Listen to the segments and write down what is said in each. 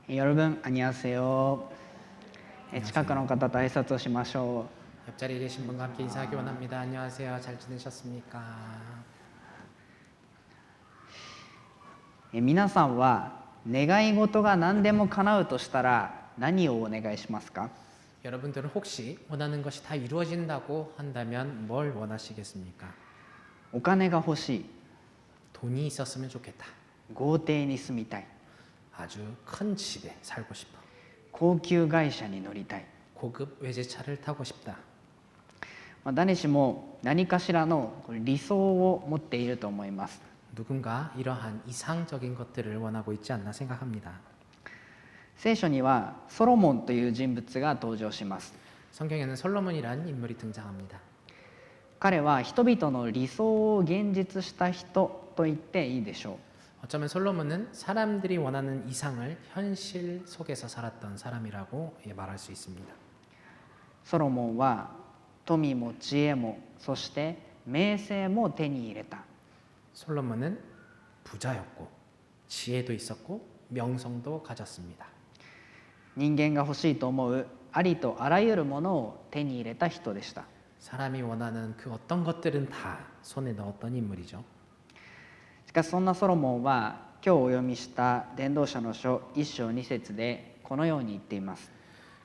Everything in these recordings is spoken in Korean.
여러분 안녕하세요. 近くの方と挨拶をしましょ 옆자리에 계신 분과 함께 인사하기 원합니다. 안녕하세요. 잘 지내셨습니까? う。皆さんは願い事が何でも叶うとしたら何をお願いしますか？ 여러분들은 혹시 원하는 것이 다 이루어진다고 한다면 뭘 원하시겠습니까? お金が欲しい、 돈이 있었으면 좋겠다. 豪邸に住みたい、 아주 큰 집에 살고 싶어. 高級会社に乗りたい、 고급 외제차를 타고 싶다. 誰しも何かしらの理想を持っていると思います。 누군가 이러한 이상적인 것들을 원하고 있지 않나 생각합니다. 聖書にはソロモンという人物が登場します。 성경에는 솔로몬이란 인물이 등장합니다. 彼は人々の理想を現実した人と言っていいでしょう。 어쩌면 솔로몬은 사람들이 원하는 이상을 현실 속에서 살았던 사람이라고 말할 수 있습니다. ソロモンは富も知恵もそして名声も手に入れた。 솔로몬은 부자였고 지혜도 있었고 명성도 가졌습니다. 人間が欲しいと思うありとあらゆるものを手に入れた人でした。 사람이 원하는 그 어떤 것들은 다 손에 넣었던 인물이죠. しかしそんなソロモンは今日お読みした伝道者の書1章2節でこのように言っています。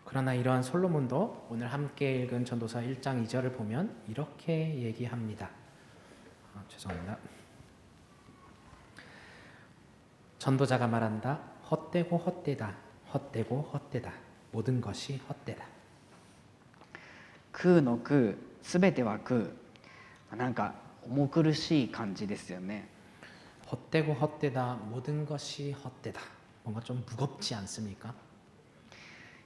그러나 이러한 솔로몬도 오늘 함께 읽은 전도서 1장 2절을 보면 이렇게 얘기합니다. 죄송합니다. 전도자가 말한다. 헛되고 헛되다. 헛되고 헛되다. 모든 것이 헛되다. 空の空、すべては空。なんか重苦しい感じですよね。 헛되고 헛되다. 모든 것이 헛되다. 뭔가 좀 무겁지 않습니까?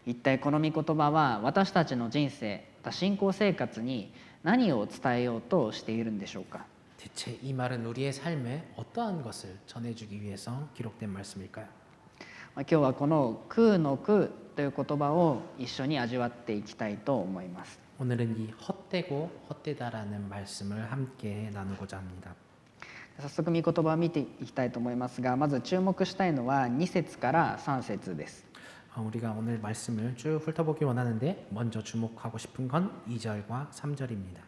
一体この御言葉は私たちの人生、信仰生活に何を伝えようとしているんでしょうか。 대체 이 말은 우리의 삶에 어떠한 것을 전해주기 위해서 기록된 말씀일까요? 今日はこの空の空という言葉を一緒に味わっていきたいと思います。 오늘은 이 헛되고 헛되다라는 말씀을 함께 나누고자 합니다. 早速御言葉を見ていきたいと思いますが、まず注目したいのは2節から3節です。 우리가 오늘 말씀을 쭉 훑어보기 원하는데 먼저 주목하고 싶은 건 2절과 3절입니다.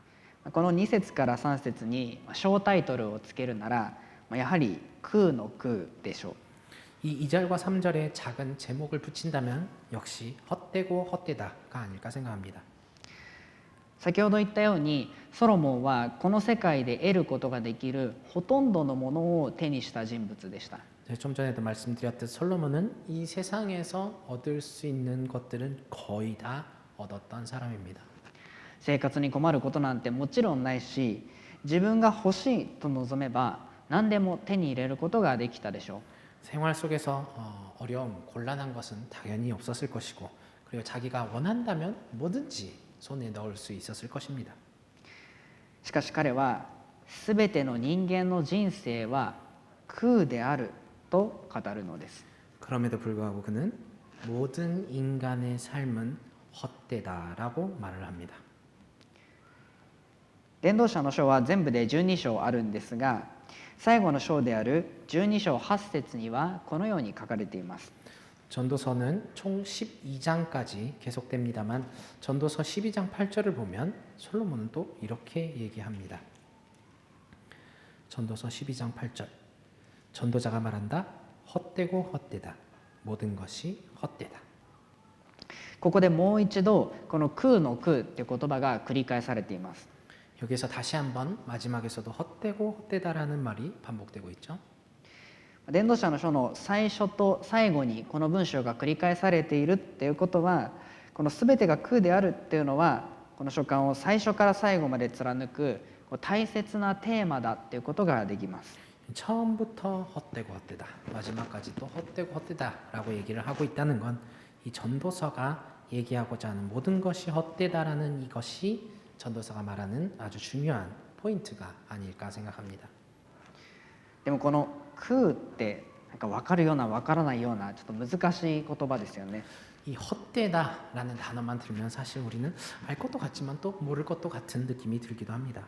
この2節から3節に小タイトルをつけるならやはり空の空でしょう。 이 2절과 3절에 작은 제목을 붙인다면 역시 헛되고 헛되다가 아닐까 생각합니다. 先ほど言ったようにソロモンはこの世界で得ることができるほとんどのものを手にした人物でした。 좀 전에도 말씀드렸듯 솔로몬은 이 세상에서 얻을 수 있는 것들은 거의 다 얻었던 사람입니다. 生活に困ることなんてもちろんないし、自分が欲しいと望めば何でも手に入れることができたでしょう。 생활 속에서 어려움, 곤란한 것은 당연히 없었을 것이고 그리고 자기가 원한다면 뭐든지 손에 넣을 수 있었을 것입니다. しかし彼はすべての人間の人生は空であると語るのです。 그럼에도 불구하고 그는 모든 인간의 삶은 헛되다라고 말을 합니다. 伝道者の書は全部で12章あるんですが、最後の章である12章8節にはこのように書かれています。 전도서는 총 12장까지 계속됩니다만 전도서 12장 8절을 보면 솔로몬은 또 이렇게 얘기합니다. 전도서 12장 8절. 전도자가 말한다. 헛되고 헛되다. 모든 것이 헛되다. ここでもう一度この空の空という言葉が繰り返されています。 여기서 다시 한번 마지막에서도 헛되고 헛되다라는 말이 반복되고 있죠. 伝道者の書の最初と最後にこの文章が繰り返されているっていうことは、この全てが空であるっていうのはこの書簡を最初から最後まで貫く大切なテーマだっていうことができます。 처음부터 헛되고 헛되다, 마지막까지 또 헛되고 헛되다라고 얘기를 하고 있다는 건 이 전도서가 얘기하고자 하는 모든 것이 헛되다라는 이것이 전도서가 말하는 아주 중요한 포인트가 아닐까 생각합니다. でもこの空ってなんか分かるような分からないようなちょっと難しい言葉ですよね。 이 헛되다라는 단어만 들으면 사실 우리는 알 것도 같지만 또 모를 것도 같은 느낌이 들기도 합니다.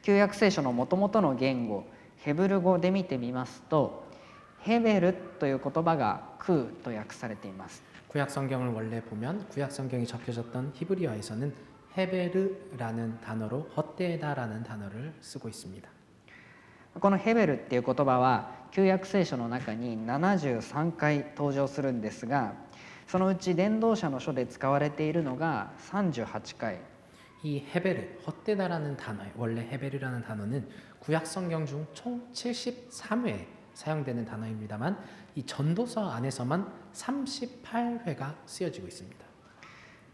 旧約聖書のもともとの言語ヘブル語で見てみますと、ヘベルという言葉が空と訳されています。 구약 성경을 원래 보면 구약 성경이 적혀졌던 히브리어에서는 헤베르라는 단어로 헛되다라는 단어를 쓰고 있습니다. このヘベルっていう言葉は旧約聖書の中に73回登場するんですが、そのうち伝道者の書で使われているのが38回。 이 헤베르, 헛되다라는 단어, 원래 헤베르라는 단어는 구약 성경 중 총 73회 사용되는 단어입니다만 이 전도서 안에서만 38회가 쓰여지고 있습니다.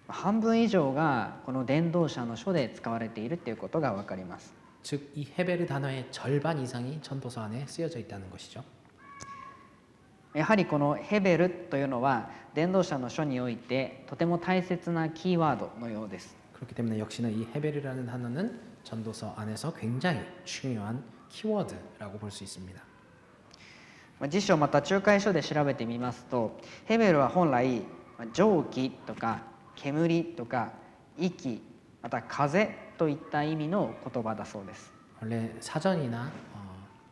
半分以上がこの伝道者の書で使われているっていうことが分かります。 즉 이 헤베르 단어의 절반 이상이 전도서 안에 쓰여져 있다는 것이죠. やはりこのヘベルというのは伝道者の書においてとても大切なキーワードのようです。 그렇기 때문에 역시나 이 헤베르라는 단어는 전도서 안에서 굉장히 중요한 키워드라고 볼 수 있습니다. 辞書また仲介書で調べてみますと、ヘベルは本来蒸気とか煙とか息、また風といった意味の言葉だそうです。 원래 사전이나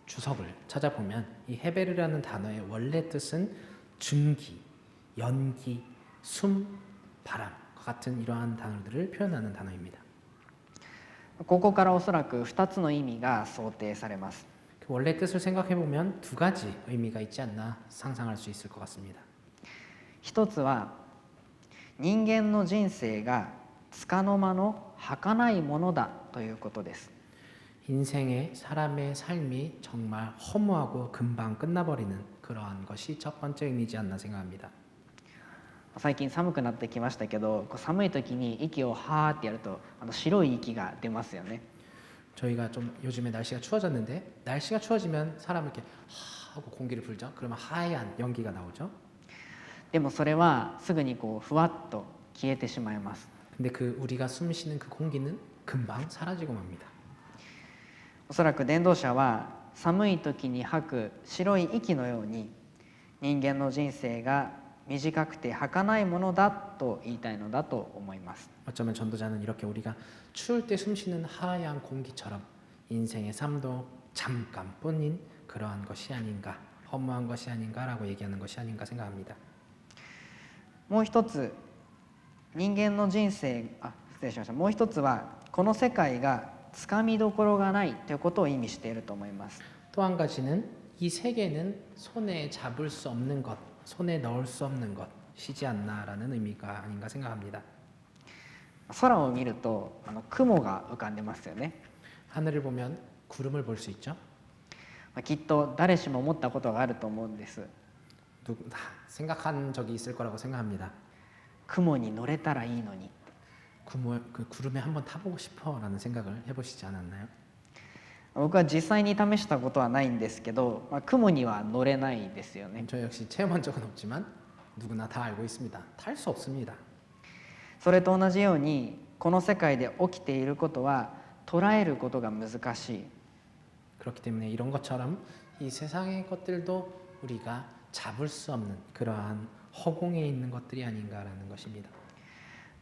주석을 찾아보면 이 헤베르라는 단어의 원래 뜻은 증기, 연기, 숨, 바람과 같은 이러한 단어들을 표현하는 단어입니다. ここからおそらく2つの意味が想定されます。 그 원래 뜻을 생각해 보면 두 가지 의미가 있지 않나 상상할 수 있을 것 같습니다. 一つは人間の人生が束の間の儚いものだということです。 인생의 사람의 삶이 정말 허무하고 금방 끝나버리는 그러한 것이 첫 번째 의미지 않나 생각합니다. 最近寒くなってきましたけど、寒い時に息をはーってやると白い息が出ますよね。 저희가 좀 요즘에 날씨가 추워졌는데 날씨가 추워지면 사람 이렇게 하 하고 공기를 불죠. 그러면 하얀 연기가 나오죠. でもそれはすぐにふわっと消えてしまいます。 근데 그 우리가 숨 쉬는 그 공기는 금방 사라지고 맙니다. おそらく伝道者は寒い時に吐く白い息のように人間の人生が短くて儚いものだと言いたいのだと思います。 어쩌면 전도자는 이렇게 우리가 추울 때 숨쉬는 하얀 공기처럼 인생의 삶도 잠깐뿐인 그러한 것이 아닌가, 허무한 것이 아닌가라고 얘기하는 것이 아닌가 생각합니다. もう一つ人間の人生失礼しました。もう一つはこの世界がつかみどころがないということを意味していると思います。 또 한 가지는 이 세계는 손에 잡을 수 없는 것, 손에 넣을 수 없는 것이지 않나라는 의미가 아닌가 생각합니다. 空を見ると雲が浮かんでますよね。 하늘을 보면 구름을 볼 수 있죠. きっと誰しも思ったことがあると思うんです。 다 생각한 적이 있을 거라고 생각합니다. 雲に乗れたらいいのに。 그 구름에 한번 타보고 싶어라는 생각을 해보시지 않았나요? 僕は実際に試したことはないんですけど、雲には乗れないですよね。 저 역시 체험한 적은 없지만 누구나 다 알고 있습니다. 탈 수 없습니다. それと同じようにこの世界で起きていることは捉えることが難しい。 그렇기 때문에 이런 것처럼 이 세상의 것들도 우리가 잡을 수 없는 그러한 허공에 있는 것들이 아닌가라는 것입니다.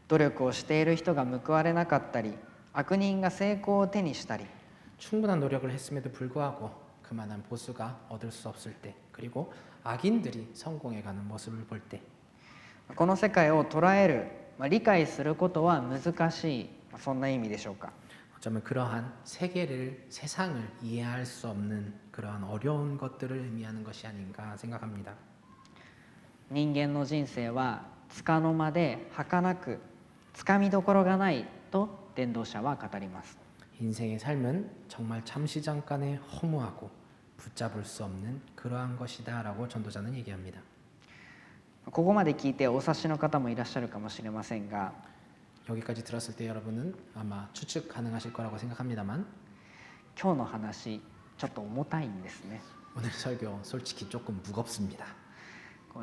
努力をしている人が報われなかったり、悪人が成功を手にしたり、 충분한 노력을 했음에도 불구하고 그만한 보수가 얻을 수 없을 때, 그리고 악인들이 성공해가는 모습을 볼 때, この世界を捉える、理解することは難しい、そんな意味でしょうか。 어쩌면 그러한 세계를, 세상을 이해할 수 없는 그러한 어려운 것들을 의미하는 것이 아닌가 생각합니다. 人間の人生は束の間で儚く、つかみどころがないと伝道者は語ります。 인생의 삶은 정말 잠시 잠깐의 허무하고 붙잡을 수 없는 그러한 것이다라고 전도자는 얘기합니다. ここまで聞いてお察しの方もいらっしゃるかもしれませんが、 여기까지 들었을 때 여러분은 아마 추측 가능하실 거라고 생각합니다만 今日の話ちょっと重たいんですね。 오늘 설교 솔직히 조금 무겁습니다.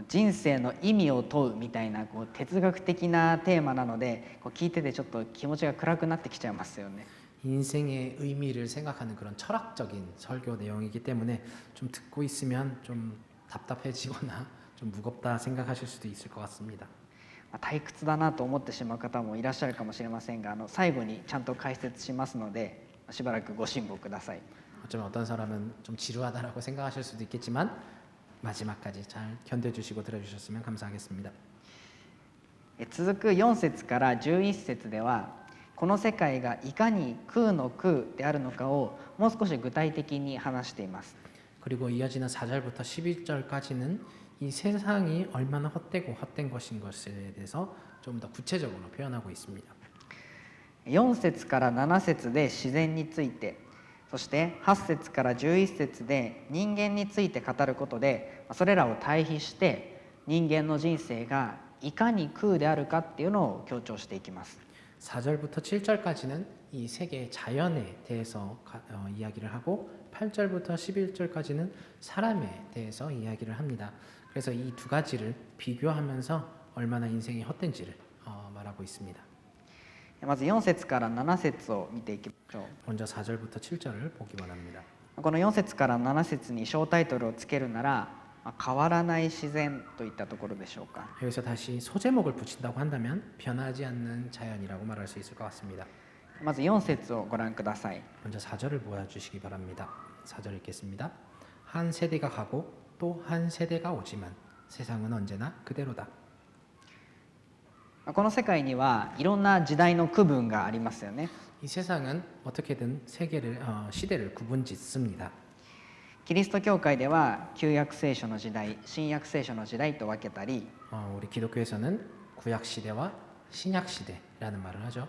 人生の意味を問うみたいな哲学的なテーマなので、聞いててちょっと気持ちが暗くなってきちゃいますよね。 인생의 의미를 생각하는 그런 철학적인 설교 내용이기 때문에 좀 듣고 있으면 좀 답답해지거나 좀 무겁다 생각하실 수도 있을 것 같습니다. 退屈だなと思ってしまう方もいらっしゃるかもしれませんが、最後にちゃんと解説しますのでしばらくご辛抱ください。 어쩌면 어떤 사람은 좀 지루하다라고 생각하실 수도 있겠지만 마지막까지 잘 견뎌주시고 들어주셨으면 감사하겠습니다. 続く4節から11節ではこの世界がいかに空の空であるのかをもう少し具体的に話しています。 그리고 이어지는 4절부터 11절까지는 이 세상이 얼마나 헛되고 헛된 것인 것에 대해서 좀 더 구체적으로 표현하고 있습니다. 4節から7節で自然について、そして8節から11節で人間について語ることで、それらを対比して人間の人生がいかに空であるかっていうのを強調していきます。 4절부터 7절까지는 이 세계의 자연에 대해서 이야기를 하고 8절부터 11절까지는 사람에 대해서 이야기를 합니다. 그래서 이 두 가지를 비교하면서 얼마나 인생이 헛된지를 말하고 있습니다. まず4節から7節を見ていきましょう。 먼저 4절부터 7절을 보기 바랍니다. この4節から7節に小タイトルをつけるなら、変わらない自然といったところでしょうか。 여기서 다시 소제목을 붙인다고 한다면 변하지 않는 자연이라고 말할 수 있을 것 같습니다. まず4節をご覧ください。 먼저 4절을 보아주시기 바랍니다. 4절 읽겠습니다. 한 세대가 가고 또 한 세대가 오지만 세상은 언제나 그대로다. この世界にはいろんな時代の区分がありますよね。 이 세상은 어떻게든 시대를 구분짓습니다. キリスト教会では旧約聖書の時代、新約聖書の時代と分けたり、 우리 기독교에서는 구약 시대와 신약 시대라는 말을 하죠.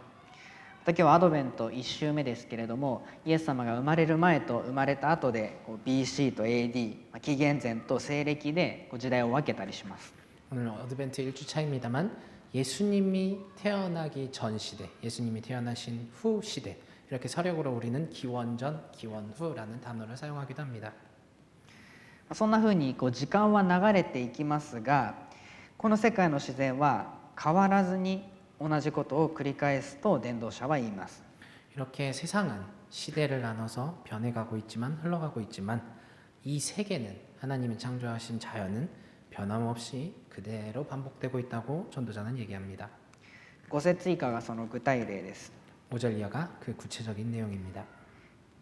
今日はアドベント1週目ですけれども、イエス様が生まれる前と生まれた後でBC と AD、紀元前と西暦で時代を分けたりします。 오늘 어드벤트 1주차입니다만 예수님이 태어나기 전 시대, 예수님이 태어나신 후 시대 이렇게 서력으로 우리는 기원전, 기원후라는 단어를 사용하기도 합니다. そんなふうに時間は流れていきますが、この世界の自然は変わらずに同じことを繰り返すと伝道者は言います。 이렇게 세상은 시대를 나눠서 변해가고 있지만 흘러가고 있지만 이 세계는 하나님이 창조하신 자연은 변함없이 그대로 반복되고 있다고 전도자는 얘기합니다. 5節以下がその具体例です。 5절 이하가 그 구체적인 내용입니다.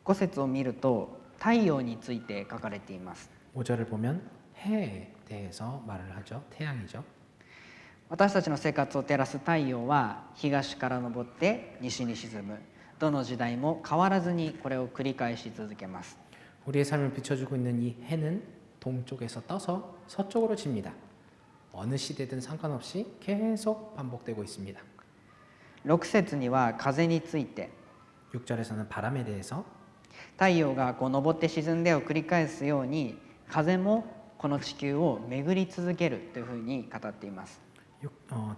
5節を見ると太陽について書かれています。 5절을 보면 해에 대해서 말을 하죠. 태양이죠. 私たちの生活を照らす太陽は東から昇って西に沈む。どの時代も変わらずにこれを繰り返し続けます。 우리의 삶을 비춰주고 있는 이 해는 동쪽에서 떠서 서쪽으로 집니다. 어느 시대든 상관없이 계속 반복되고 있습니다. 6節には風について、 6절에서는 바람에 대해서 太陽が昇って沈んでを繰り返すように風もこの地球を巡り続けるというふうに語っています。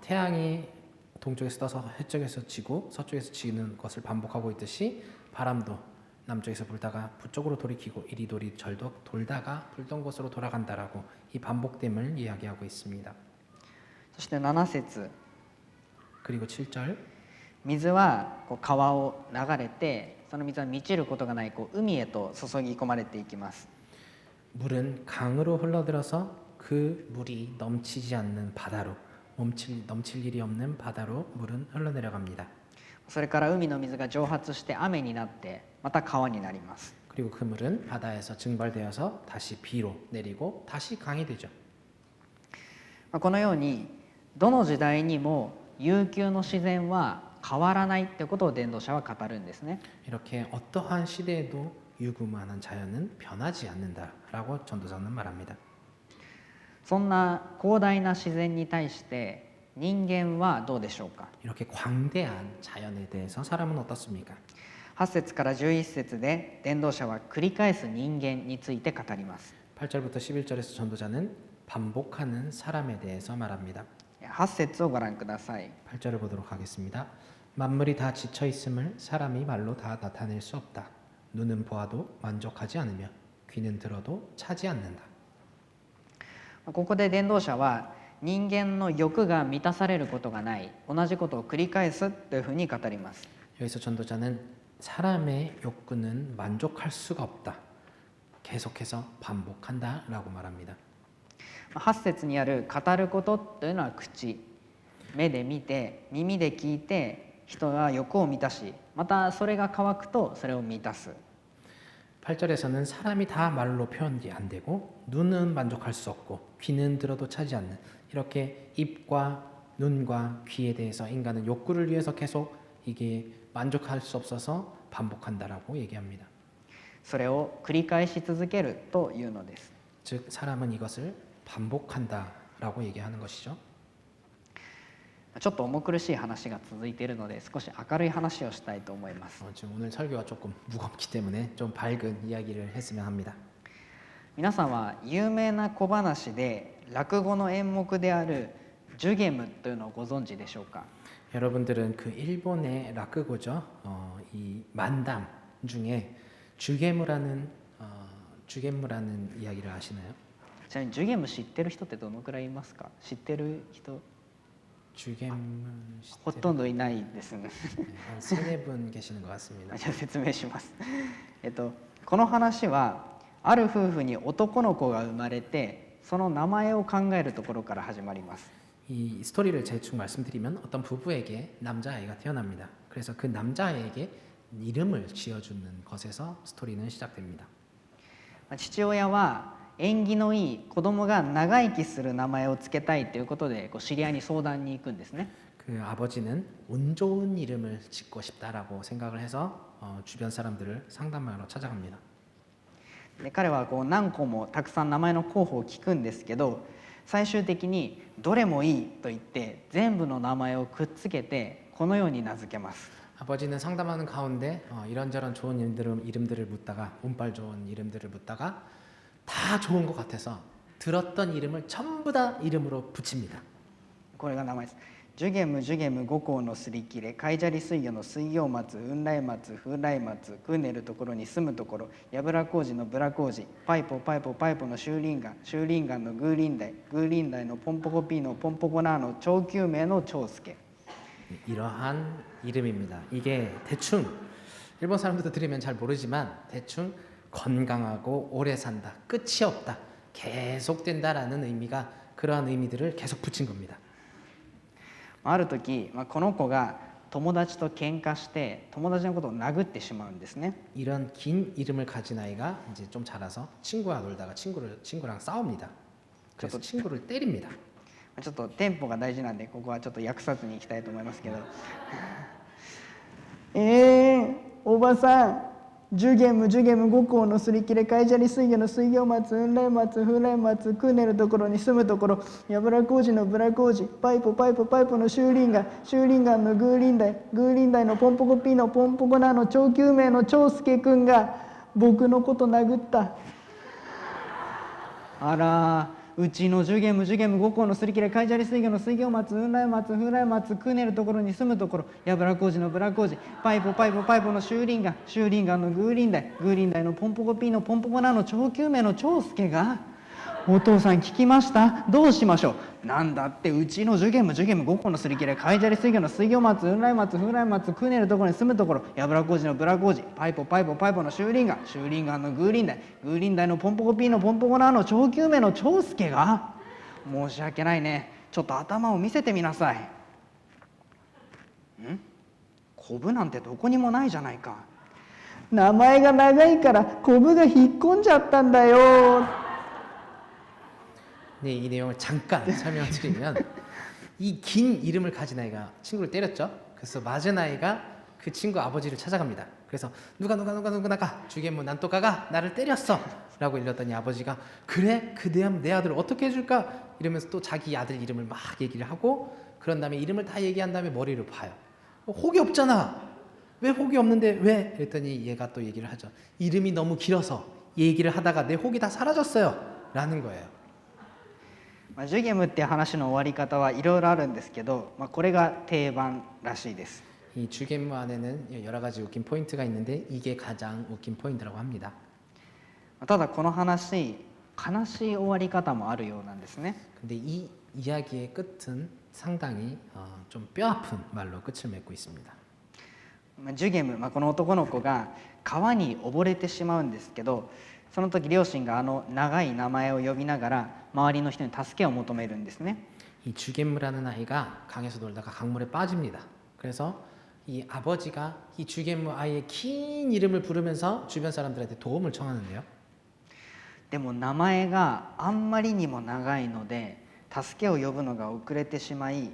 태양이 동쪽에서 떠서 서쪽에서 지고 서쪽에서 지는 것을 반복하고 있듯이 바람도 남쪽에서 불다가 북쪽으로 돌이키고 이리도리 절도 돌다가 불던 곳으로 돌아간다라고 이 반복됨을 이야기하고 있습니다. そして7節、 그리고 7절 水は川を流れてその水は満ちることがない海へと注ぎ込まれていきます。 물은 강으로 흘러들어서 그 물이 넘치지 않는 바다로 넘칠 일이 없는 바다로 물은 흘러내려갑니다. それから海の水が蒸発して雨になってまた川になります。 그리고 그 물은 바다에서 증발되어서 다시 비로 내리고 다시 강이 되죠. このようにどの時代にも悠久の自然は変わらないってことを伝道者は語るんですね。 이렇게 어떠한 시대에도 유구무한한 자연은 변하지 않는다라고 전도자는 말합니다. そんな広大な自然に対して人間はどうでしょうか。 이렇게 광대한 자연에 대해서 사람은 어떻습니까? 8節から11節で伝道者は繰り返す人間について語ります。 8절부터 11절에서 전도자는 반복하는 사람에 대해서 말합니다. 8節をご覧ください。 8절을 보도록 하겠습니다. 만물이 다 지쳐 있음을 사람이 말로 다 나타낼 수 없다. 눈은 보아도 만족하지 않으며 귀는 들어도 차지 않는다. ここで伝道者は人間の欲が満たされることがない、同じことを繰り返すというふうに語ります。 여기서 전도자는 사람의 욕구는 만족할 수가 없다. 계속해서 반복한다라고 말합니다. 8節にある語ることというのは口、目で見て耳で聞いて人が欲を満たし、またそれが乾くとそれを満たす。 8절에서는 사람이 다 말로 표현이 안 되고 눈은 만족할 수 없고 귀는 들어도 차지 않는 이렇게 입과 눈과 귀에 대해서 인간은 욕구를 위해서 계속 이게 만족할 수 없어서 반복한다라고 얘기합니다. それを繰り返し続けるというのです。 즉 사람은 이것을 반복한다라고 얘기하는 것이죠. ちょっと重苦しい話が続いているので少し明るい話をしたいと思います。 지금 오늘 설교가 조금 무겁기 때문에 좀 밝은 이야기를 했으면 합니다. 皆さんは有名な小話で落語の演目であるジュゲムというのをご存知でしょうか。 여러분들은 그 일본의 라크고죠. 이 만담 중에 주게무라는 이야기를 아시나요? ちなみにジュゲム知ってる人ってどのくらいいますか。知ってる人 주게무 ほとんどいないですね。 한 3-4분 계시는 것 같습니다. じゃあ説明します。この話はある夫婦に男の子が生まれてその名前を考えるところから始まります。 이 스토리를 대충 말씀드리면 어떤 부부에게 남자아이가 태어납니다. 그래서 그 남자아이에게 이름을 지어주는 것에서 스토리는 시작됩니다. 父親は縁起のいい子供が長生きする名前をつけたいということで知り合いに相談に行くんですね。 그 아버지는 운 좋은 이름을 짓고 싶다라고 생각을 해서 주변 사람들을 상담하러 찾아갑니다. で彼は何個もたくさん名前の候補を聞くんですけど最終的にどれもいいと言って全部の名前をくっつけてこのように名付けます。 아버지는 상담하는 가운데 이런저런 좋은 이름들을 묻다가 운빨 좋은 이름들을 묻다가 다 좋은 것 같아서 들었던 이름을 전부 다 이름으로 붙입니다. これが名前です。ジュゲムジュゲム五行のすり切れカイジャリ水魚の水行松雲来松風来松クーネルところに住むところやぶら工事のブラ工事パイポパイポパイポのシューリンガンシューリンガンのグーリンダイグーリンダイのポンポコピーのポンポコナーの長久名の長介 이러한 이름입니다. 이게 대충 일본 사람들도 들으면 잘 모르지만 대충 건강하고 오래 산다, 끝이 없다, 계속된다라는 의미가 그러한 의미들을 계속 붙인 겁니다. ある時、この子が友達と喧嘩して友達のことを殴ってしまうんですね。 이런 긴 이름을 가진 아이가 이제 좀 자라서 친구와 놀다가 친구랑 싸웁니다. 그래서 친구를 때립니다. ちょっとテンポが大事なんでここはちょっと訳さずにいきたいと思いますけどおばさんジュゲムジュゲム五行のすり切れカイジャリ水魚の水魚松雲来松風来松クーネルところに住むところやぶら工事のブラ工事パイポパイポパイポのシューリンガンシューリンガンのグーリンダイグーリンダイのポンポコピーのポンポコナーの長久名の長介くんが僕のこと殴った。あらうちのジュゲムジュゲム五行のすり切れカイジャリ水魚の水魚松雲来松風来松クーネルところに住むところやぶら工事のブラ工事パイポパイポパイポのシューリンガンシューリンガンのグーリンダイグーリンダイのポンポコピーのポンポコナーの長久名の長介がお父さん聞きましたどうしましょうなんだってうちのジュゲムジュゲム五行のすり切れカイジャリ水魚の水魚松雲来松風来松クーネルところに住むところやぶら工事のブラ工事パイポパイポパイポのシューリンガンシューリンガンのグーリンダイグーリンダイのポンポコピーのポンポコナーの長久名の長介が申し訳ないねちょっと頭を見せてみなさい。コブなんてどこにもないじゃないか。名前が長いからコブが引っ込んじゃったんだよ。 네, 이 내용을 잠깐 설명드리면 이 긴 이름을 가진 아이가 친구를 때렸죠. 그래서 맞은 아이가 그 친구 아버지를 찾아갑니다. 그래서 누가 주게무 난 또 가가 나를 때렸어 라고 일렀더니 아버지가 그래? 내 아들을 어떻게 해줄까? 이러면서 또 자기 아들 이름을 막 얘기를 하고 그런 다음에 이름을 다 얘기한 다음에 머리를 봐요. 혹이 없잖아. 왜 혹이 없는데 왜? 그랬더니 얘가 또 얘기를 하죠. 이름이 너무 길어서 얘기를 하다가 내 혹이 다 사라졌어요 라는 거예요. ジュゲムっていう話の終わり方はいろいろあるんですけど、これが定番らしいです。 이 주게무 안에는 여러 가지 웃긴 포인트가 있는데 이게 가장 웃긴 포인트라고 합니다. ただこの話悲しい終わり方もあるようなんですね。 근데 이 이야기의 끝은 상당히 좀 뼈아픈 말로 끝을 맺고 있습니다. ジュゲム、この男の子が川に溺れてしまうんですけどその時両親が長い名前を呼びながら周りの人に助けを求めるんですね。 이 주게무라는 아이가 강에서 놀다가 강물에 빠집니다. 그래서 이 아버지가 이 주겐무 아이의 긴 이름을 부르면서 주변 사람들한테 도움을 청하는데요. でも名前があんまりにも長いので助けを呼ぶのが遅れてしまい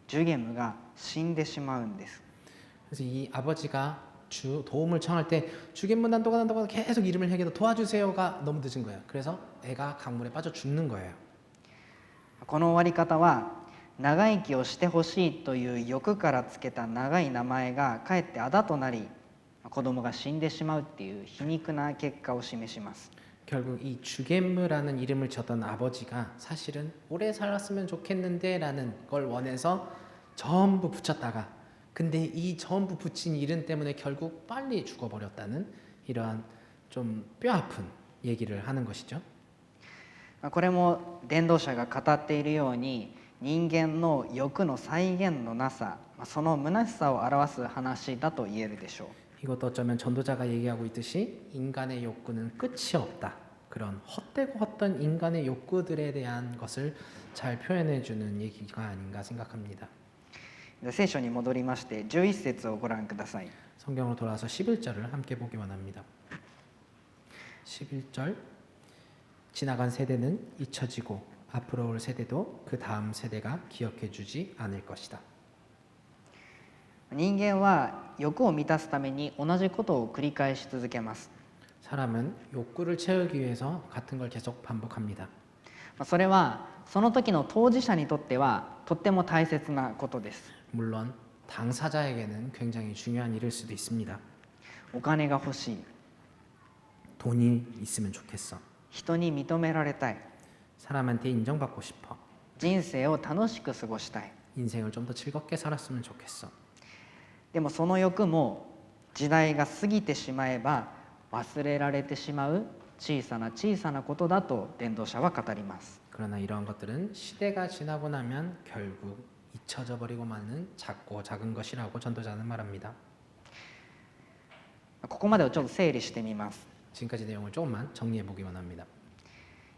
ジュゲムが死んでしまうんです。 그래서 이 아버지가 도움을 청할 때 주겐무 난도가 난도가 계속 이름을 해도 도와주세요가 너무 늦은 거예요. 그래서 애가 강물에 빠져 죽는 거예요. この終わり方は長生きをしてほしいという欲からつけた長い名前がかえってあだとなり子供が死んでしまうっていう皮肉な結果を示します。 결국 이 주겐무라는 이름을 지었던 아버지가 사실은 오래 살았으면 좋겠는데라는 걸 원해서 전부 붙였다가 근데 이 전부 붙인 이름 때문에 결국 빨리 죽어버렸다는 이러한 좀 뼈아픈 얘기를 하는 것이죠. これも伝道者が語っているように人間の欲の再現のなさその虚しさを表す話だと言えるでしょう。 이것도 어쩌면 전도자가 얘기하고 있듯이 인간의 욕구는 끝이 없다. 그런 헛되고 헛된 인간의 욕구들에 대한 것을 잘 표현해주는 얘기가 아닌가 생각합니다. 聖書に戻りまして11節をご覧ください。 성경으로 돌아와서 11절을 함께 보기 원합니다. 11절 지나간 세대는 잊혀지고 앞으로 올 세대도 그 다음 세대가 기억해 주지 않을 것이다. 人間は欲を満たすために同じことを繰り返し続けます。 사람은 욕구를 채우기 위해서 같은 걸 계속 반복합니다. それはその時の当事者にとってはとっても大切なことです。 물론 당사자에게는 굉장히 중요한 일일 수도 있습니다. お金が欲しい、 돈이 있으면 좋겠어. 人に認められたい、 사람한테 인정받고 싶어. 人生を楽しく過ごしたい。 인생을 좀 더 즐겁게 살았으면 좋겠어. でもその欲も時代が過ぎてしまえば忘れられてしまう小さな小さなことだと伝道者は語ります。 그러나 이러한 것들은 시대가 지나고 나면 결국 잊혀져 버리고 마는 작고 작은 것이라고 전도자는 말합니다. ここまでをちょっと整理してみます。 지금까지 내용을 조금만 정리해 보기 원합니다.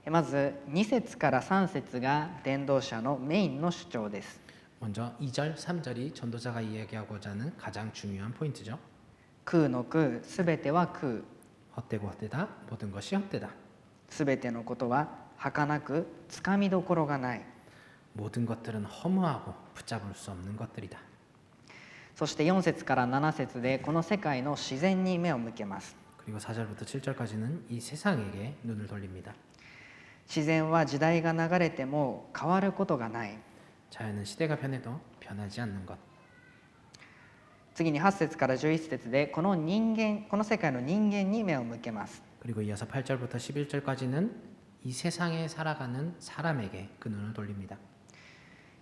まず2節から3節が伝道者のメインの主張です。 먼저 2절, 3절이 전도자가 이야기하고자 하는 가장 중요한 포인트죠. 空の空、すべては空。 헛되고 헛되다, 모든 것이 헛되다. すべてのことは儚くつかみどころがない。 모든 것들은 허무하고 붙잡을 수 없는 것들이다. そして4節から7節でこの世界の自然に目を向けます。 그리고 4절부터 7절까지는 이 세상에게 눈을 돌립니다. 自然は時代が流れても変わることがない。 자연은 시대가 변해도 변하지 않는 것. 次に8節から11節でこの世界の人間に目を向けます。 그리고 이어서 8절부터 11절까지는 이 세상에 살아가는 사람에게 그 눈을 돌립니다.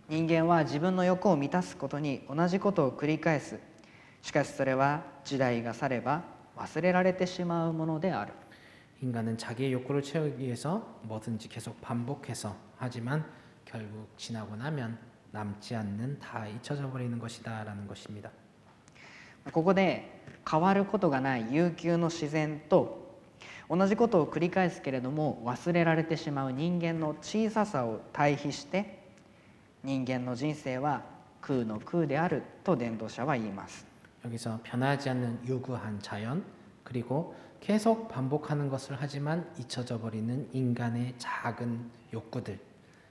人間は自分の欲を満たすことに同じことを繰り返す。しかしそれは時代が去れば忘れられてしまうものである。 인간은 자기의 욕구를 채우기 위해서 뭐든지 계속 반복해서 하지만 결국 지나고 나면 남지 않는 다 잊혀져 버리는 것이다 라는 것입니다. ここで変わることがない悠久の自然と同じことを繰り返すけれども忘れられてしまう人間の小ささを対比して人間の人生は空の空であると伝道者は言います。 여기서 변하지 않는 유구한 자연 그리고 계속 반복하는 것을 하지만 잊혀져 버리는 인간의 작은 욕구들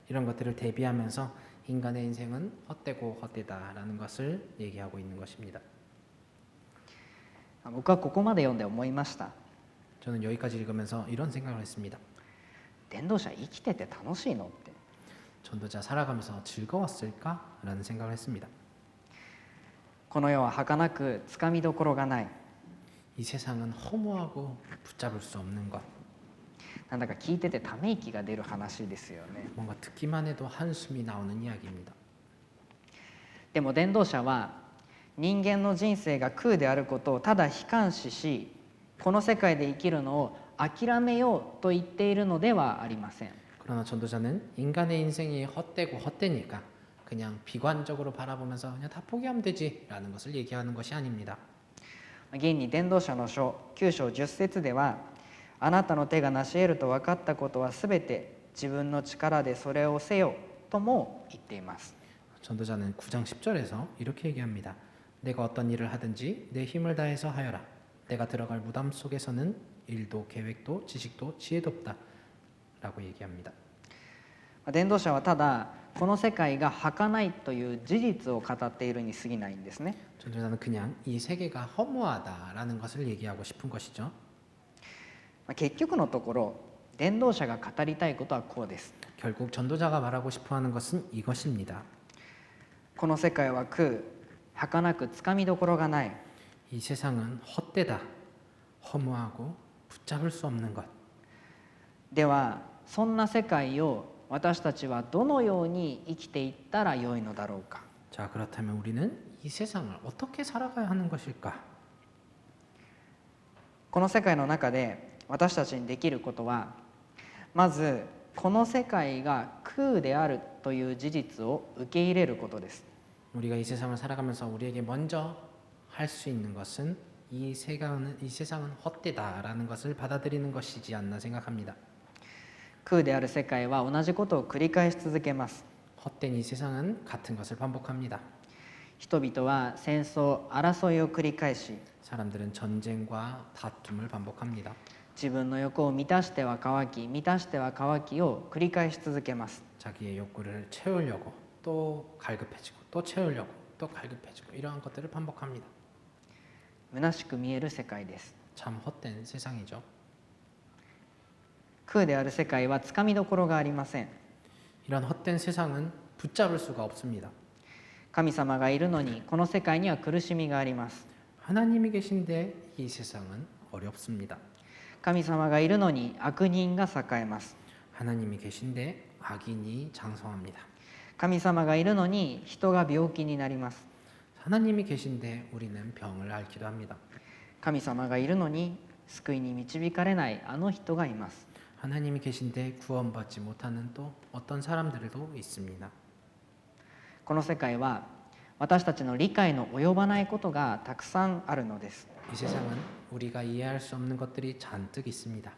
이런 것들을 대비하면서 인간의 인생은 헛되고 헛되다라는 것을 얘기하고 있는 것입니다. 僕はここまで読んで思いました。 저는 여기까지 읽으면서 이런 생각을 했습니다. 伝道者生きてて楽しいのって。 전도자 살아가면서 즐거웠을까라는 생각을 했습니다. この世は儚くつかみどころがない。 이 세상은 허무하고 붙잡을 수 없는 것. なんだか聞いててため息が出る話ですよね。 뭔가 듣기만 해도 한숨이 나오는 이야기입니다. でも伝道者は人間の人生が空であることをただ悲観視しこの世界で生きるのを諦めようと言っているのではありません。 그러나 전도자는 인간의 인생이 헛되고 헛되니까 그냥 비관적으로 바라보면서 그냥 다 포기하면 되지라는 것을 얘기하는 것이 아닙니다. 現に伝道者の書9章10節ではあなたの手が成し得ると分かったことはすべて自分の力でそれをせよとも言っています。 전도자는 9장 10절에서 이렇게 얘기합니다. 내가 어떤 일을 하든지 내 힘을 다해서 하여라. 내가 들어갈 무덤 속에서는 일도 계획도 지식도 지혜도 없다. 라고 얘기합니다. 伝道者はただこの世界が儚いという事実を語っているに過ぎないんですね。 전도자는 그냥 이 세계가 허무하다라는 것을 얘기하고 싶은 것이죠. 結局のところ伝道者が語りたいことはこうです。 결국 전도자가 말하고 싶어하는 것은 이것입니다. この世界は空、儚くつかみどころがない。 이 세상은 헛되다, 허무하고 붙잡을 수 없는 것. ではそんな世界を私たちはどのように生きていったらよいのだろうか。 자, 그렇다면 우리는 이 세상을 어떻게 살아가야 하는 것일까? この世界の中で私たちにできることは、まずこの世界が空であるという事実を受け入れることです。 우리가 이 세상을 살아가면서 우리에게 먼저 할 수 있는 것은 이 세상은 헛되다라는 것을 받아들이는 것이지 않나 생각합니다. 空である世界は同じことを繰り返し続けます。 헛된 이 세상은 같은 것을 반복합니다. 人々は戦争、争いを繰り返し、 사람들은 전쟁과 다툼을 반복합니다. 自分の欲を満たしては乾き、満たしては乾きを繰り返し続けます。 자기의 욕구를 채우려고 또 갈급해지고 또 채우려고 또 갈급해지고 이러한 것들을 반복합니다. 虚しく見える世界です。 참 헛된 세상이죠. 空である世界はつかみどころがありません。 이런 헛된 세상은 붙잡을 수가 없습니다. 神様がいるのにこの世界には苦しみがあります。 하나님이 계신데 이 세상은 어렵습니다. 神様がいるのに悪人が栄えます。 하나님이 계신데 악인이 장성합니다. 神様がいるのに人が病気になります。 하나님이 계신데 우리는 병을 앓기도 합니다. 神様がいるのに救いに導かれないあの人がいます。 하나님이 계신데 구원받지 못하는 또 어떤 사람들도 있습니다. この世界は私たちの理解の及ばないことがたくさんあるのです。 이 세상은 우리가 이해할 수 없는 것들이 잔뜩 있습니다.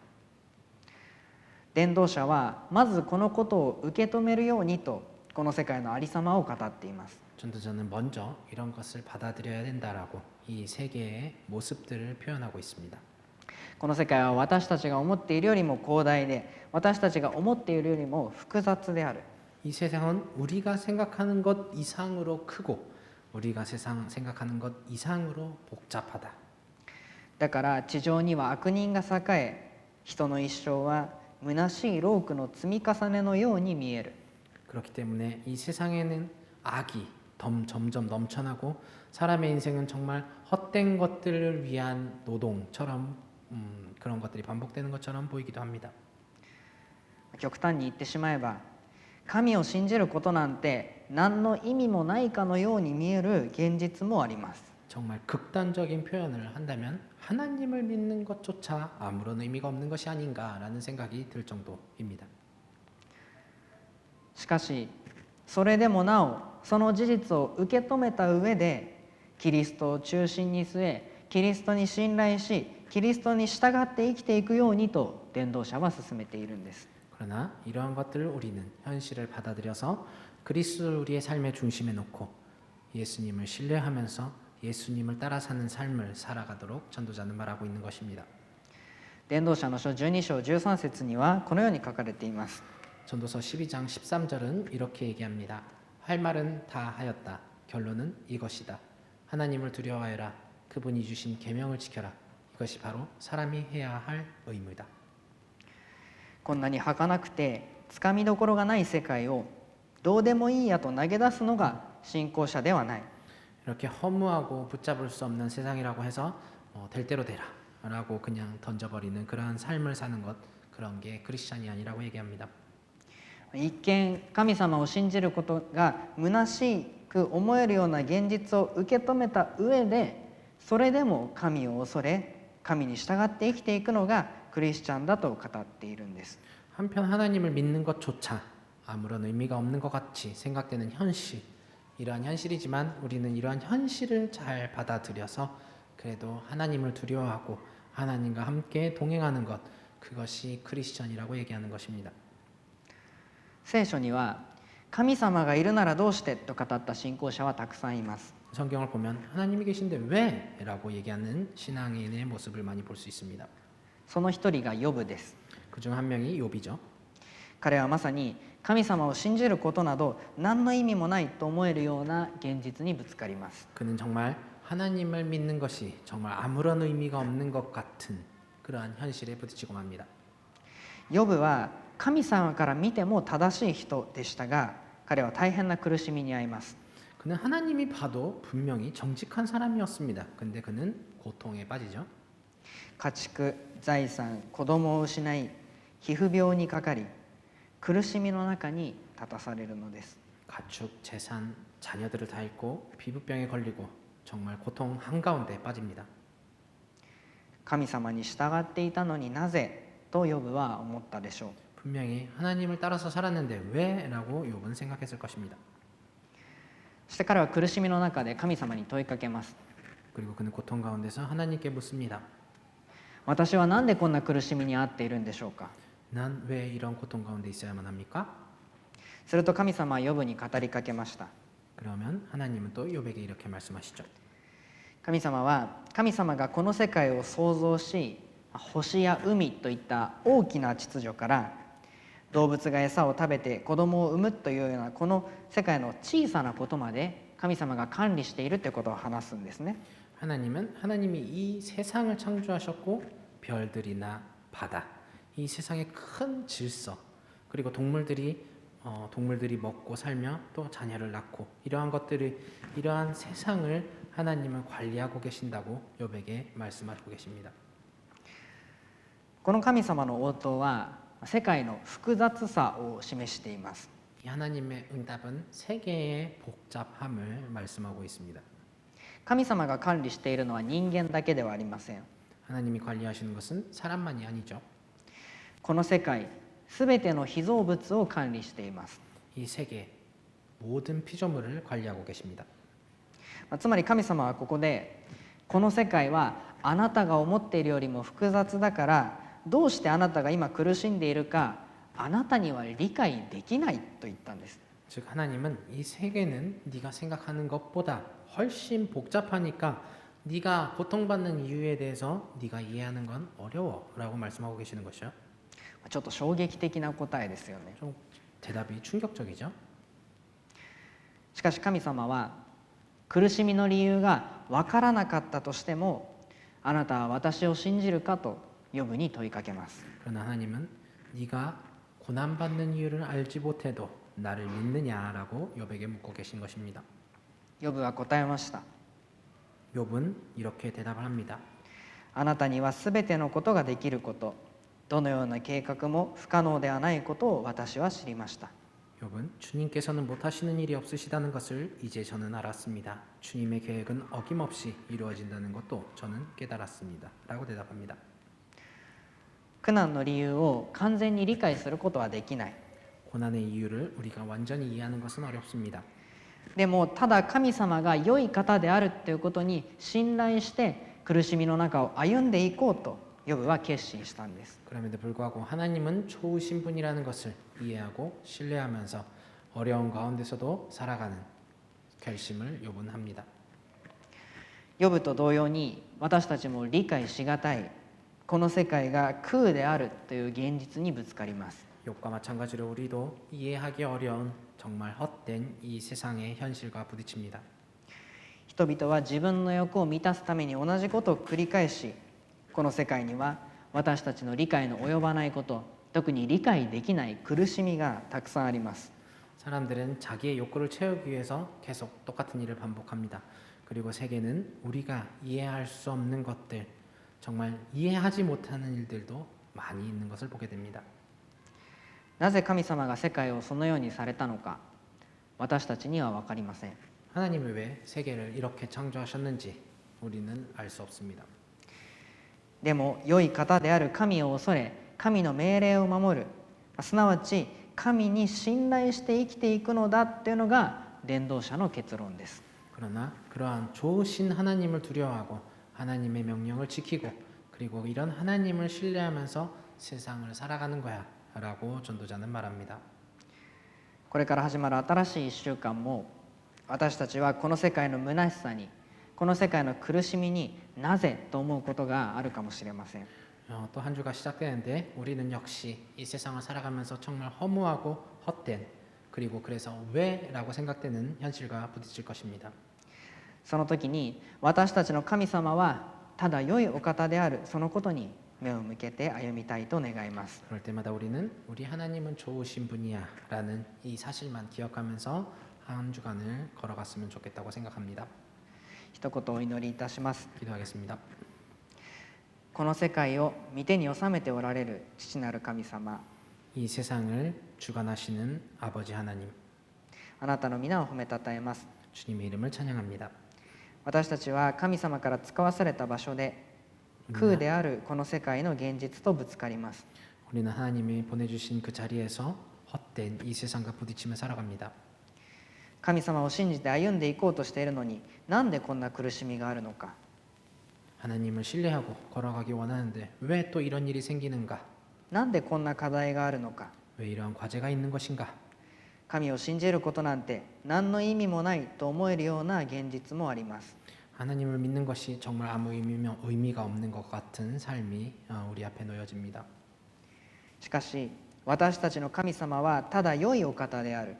伝道者はまずこのことを受け止めるようにとこの世界のありさまを語っています。 전도자는 먼저 이런 것을 받아들여야 된다라고 이 세계의 모습들을 표현하고 있습니다. この世界は私たちが思っているよりも広大で、私たちが思っているよりも複雑である。 이 세상은 우리가 생각하는 것 이상으로 크고 우리가 세상 생각하는 것 이상으로 복잡하다. だから地上には悪人が栄え、人の一生は虚しい労苦の積み重ねのように見える。 그렇기 때문에 이 세상에는 악이 점점 넘쳐나고 사람의 인생은 정말 헛된 것들을 위한 노동처럼 그런 것들이 반복되는 것처럼 보이기도 합니다. 極端に言ってしまえば、神を信じることなんて何の意味もないかのように見える現実もあります。 정말 극단적인 표현을 한다면 하나님을 믿는 것조차 아무런 의미가 없는 것이 아닌가라는 생각이 들 정도입니다. しかしそれでもなおその事実を受け止めた上でキリストを中心に据え、キリストに信頼し、キリストに従って生きていくようにと伝道者は進めているんです。 그러나 이러한 것들을 우리는 현실을 받아들여서 그리스도를 우리의 삶의 중심에 놓고 예수님을 신뢰하면서 예수님을 따라 사는 삶을 살아가도록 전도자는 말하고 있는 것입니다. 伝道者の書12章13節にはこのように書かれています。 전도서 12장 13절은 이렇게 얘기합니다. 할 말은 다 하였다. 결론은 이것이다. 하나님을 두려워하여라. 그분이 주신 계명을 지켜라. 이것이 바로 사람이 해야 할 의무다. こんなに儚くてつかみどころがない世界をどうでもいいやと投げ出すのが信仰者ではない。 이렇게 허무하고 붙잡을 수 없는 세상이라고 해서 될 대로 되라 라고 그냥 던져버리는 그러한 삶을 사는 것, 그런 게 크리스찬이 아니라고 얘기합니다. 一見神様を信じることが虚しく思えるような現実を受け止めた上で、それでも神を恐れ神に従って生きていくのがクリスチャンだと語っているんです。 한편 하나님을 믿는 것조차 아무런 의미가 없는 것 같이 생각되는 현실, 이러한 현실이지만 우리는 이러한 현실을 잘 받아들여서 그래도 하나님을 두려워하고 하나님과 함께 동행하는 것, 그것이 크리스천이라고 얘기하는 것입니다. 聖書には神様がいるならどうしてと語った信仰者はたくさんいます。 성경을 보면 하나님이 계신데 왜? 라고 얘기하는 신앙인의 모습을 많이 볼 수 있습니다. その一人がヨブです。 그중 한 명이 욥이죠. 彼はまさに神様を信じることなど何の意味もないと思えるような現実にぶつかります。 그는 정말 하나님을 믿는 것이 정말 아무런 의미가 없는 것 같은 그러한 현실에 부딪히고 맙니다. ヨブは神様から見ても正しい人でしたが、彼は大変な苦しみに遭います。 그는 하나님이 봐도 분명히 정직한 사람이었습니다. 근데 그는 고통에 빠지죠. 家畜、財産、子供を失い、皮膚病にかかり、苦しみの中に立たされるのです。 가축, 재산, 자녀들을 다 잃고 피부병에 걸리고 정말 고통 한가운데 빠집니다. 神様に従っていたのになぜとヨブは思ったでしょう。 분명히 하나님을 따라서 살았는데 왜? 라고 욥은 생각했을 것입니다. そして彼は苦しみの中で神様に問いかけます。 그리고 그는 고통 가운데서 하나님께 묻습니다. 私は何でこんな苦しみに遭っているんでしょうか。 난 왜 이런 고통 가운데 있어야만 합니까? すると神様はヨブに語りかけました。 그러면 하나님은 또 욥에게 이렇게 말씀하시죠. 神様は神様がこの世界を創造し、星や海といった大きな秩序から動物が餌を食べて子供を産むというようなこの世界の小さなことまで神様が管理しているということを話すんですね。 하나님은 하나님이 이 세상을 창조하셨고 별들이나 바다, 이 세상의 큰 질서, 그리고 동물들이 먹고 살며 또 자녀를 낳고 이러한 것들이 이러한 세상을 하나님은 관리하고 계신다고 욥에게 말씀하고 계십니다. この神様の応答は世界の複雑さを示しています。 이 하나님의 응답은 세계의 복잡함을 말씀하고 있습니다. 神様が管理しているのは人間だけではありません。 하나님이 관리하시는 것은 사람만이 아니죠. この世界すべての被造物を管理しています。 이 세계 모든 피조물을 관리하고 계십니다. つまり神様はここでこの世界はあなたが思っているよりも複雑だからどうしてあなたが今苦しんでいるかあなたには理解できないと言ったんです。 즉 하나님은 이 세계는 네가 생각하는 것보다 훨씬 복잡하니까 네가 고통받는 이유에 대해서 네가 이해하는 건 어려워라고 말씀하고 계시는 것이죠. ちょっと衝撃的な答えですよね。 좀 대답이 충격적이죠. しかし神様は苦しみの理由が分からなかったとしてもあなたは私を信じるかとヨブに問いかけます。 그러나 하나님은 네가 고난받는 이유를 알지 못해도 나를 믿느냐라고 욥에게 묻고 계신 것입니다. ヨブは答えました。 욥은 이렇게 대답을 합니다. あなたにはすべてのことができること、どのような計画も不可能ではないことを私は知りました。 욥은 주님께서는 못하시는 일이 없으시다는 것을 이제 저는 알았습니다. 주님의 계획은 어김없이 이루어진다는 것도 저는 깨달았습니다. 라고 대답합니다. 苦難の理由を完全に理解することはできない。 고난의 이유를 우리가 완전히 이해하는 것은 어렵습니다. でもただ神様が良い方であるということに信頼して苦しみの中を歩んでいこうとヨブは決心したんです。 그럼에도 불구하고 하나님은 좋으신 분이라는 것을 이해하고 신뢰하면서 어려운 가운데서도 살아가는 결심을 욥은 합니다. ヨブと同様に私たちも理解しがたいこの世界が空であるという現実にぶつかります。 욥과 마찬가지로 우리도 이해하기 어려운 정말 헛된 이 세상의 현실과 부딪힙니다. 人々は自分の欲を満たすために同じことを繰り返し、この世界には私たちの理解の及ばないこと、特に理解できない苦しみがたくさんあります。 사람들은 자기의 욕구를 채우기 위해서 계속 똑같은 일을 반복합니다. 그리고 세계는 우리가 이해할 수 없는 것들, 정말 이해하지 못하는 일들도 많이 있는 것을 보게 됩니다. なぜ神様が世界をそのようにされたのか、私たちには分かりません。 하나님이 왜 세계를 이렇게 창조하셨는지 우리는 알 수 없습니다. でも良い方である神を恐れ、神の命令を守る、すなわち神に信頼して生きていくのだというのが伝道者の結論です。 그러나 그러한 좋으신 하나님을 두려워하고 하나님의 명령을 지키고 그리고 이런 하나님을 신뢰하면서 세상을 살아가는 거야 라고 전도자는 말합니다. これから始まる新しい1週間も私たちはこの世界の虚しさに、この世界の苦しみになぜと思うことがあるかもしれません。 또 한 주가 시작되는데 우리는 역시 이 세상을 살아가면서 정말 허무하고 헛된 그리고 그래서 왜라고 생각되는 현실과 부딪힐 것입니다. その時に私たちの神様はただ良いお方である、そのことに目を向けて歩みたいと願います。 그럴 때마다 우리는 우리 하나님은 좋으신 분이야라는 이 사실만 기억하면서 한 주간을 걸어갔으면 좋겠다고 생각합니다. 一言お祈りいたします。 기도하겠습니다. この世界を御手に収めておられる父なる神様、 이 세상을 주관하시는 아버지 하나님, あなたの皆を褒めたたえます。 주님의 이름을 찬양합니다. 私たちは神様から使わされた場所で空であるこの世界の現実とぶつかります。 우리는 하나님이 보내주신 그 자리에서 헛된 이 세상과 부딪히며 살아갑니다. 神様を信じて歩んでいこうとしているのに、なんでこんな苦しみがあるのか。 하나님을 신뢰하고 걸어가기 원하는데 왜 또 이런 일이 생기는가? なんでこんな課題があるのか。 왜 이러한 과제가 있는 것인가? 神を信じることなんて何の意味もないと思えるような現実もあります。 하나님을 믿는 것이 정말 아무 의미가 없는 것 같은 삶이 우리 앞에 놓여집니다. しかし私たちの神様はただ良いお方である。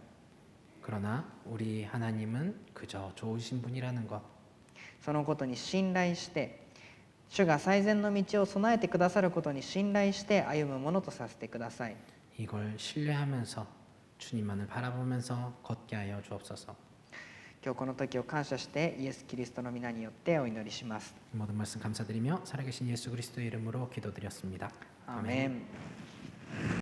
그러나 우리 하나님은 그저 좋으신 분이라는 것, そのことに信頼して、主が最善の道を備えてくださることに信頼して歩むものとさせてください。 이걸 신뢰하면서 주님만을 바라보면서 걷게 하여 주옵소서. 今日この時を感謝してイエス・キリストの皆によってお祈りします。 이 모든 말씀 감사드리며 살아계신 예수 그리스도의 이름으로 기도드렸습니다. アーメン。